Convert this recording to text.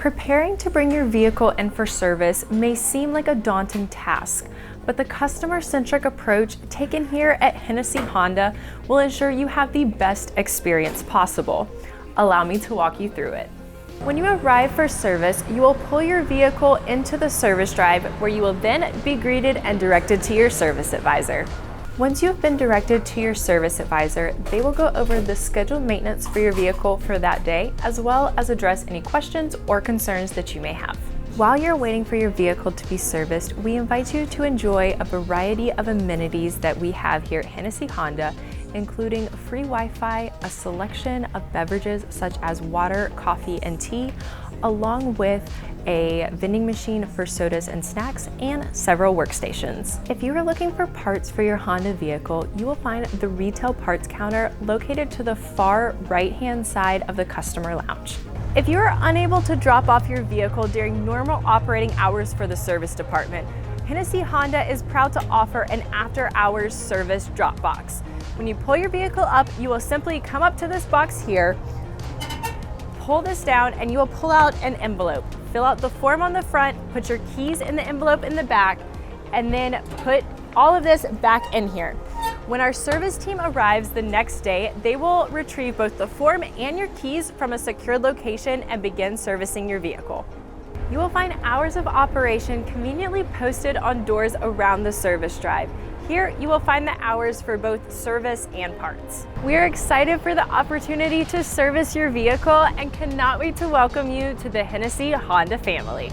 Preparing to bring your vehicle in for service may seem like a daunting task, but the customer-centric approach taken here at Hennessy Honda will ensure you have the best experience possible. Allow me to walk you through it. When you arrive for service, you will pull your vehicle into the service drive where you will then be greeted and directed to your service advisor. Once you have been directed to your service advisor, they will go over the scheduled maintenance for your vehicle for that day, as well as address any questions or concerns that you may have. While you're waiting for your vehicle to be serviced, we invite you to enjoy a variety of amenities that we have here at Hennessy Honda, including free Wi-Fi, a selection of beverages such as water, coffee, and tea, along with a vending machine for sodas and snacks, and several workstations. If you are looking for parts for your Honda vehicle, you will find the retail parts counter located to the far right-hand side of the customer lounge. If you are unable to drop off your vehicle during normal operating hours for the service department, Hennessy Honda is proud to offer an after-hours service drop box. When you pull your vehicle up, you will simply come up to this box here, pull this down, and you will pull out an envelope. Fill out the form on the front, put your keys in the envelope in the back, and then put all of this back in here. When our service team arrives the next day, they will retrieve both the form and your keys from a secured location and begin servicing your vehicle. You will find hours of operation conveniently posted on doors around the service drive. Here, you will find the hours for both service and parts. We are excited for the opportunity to service your vehicle and cannot wait to welcome you to the Hennessy Honda family.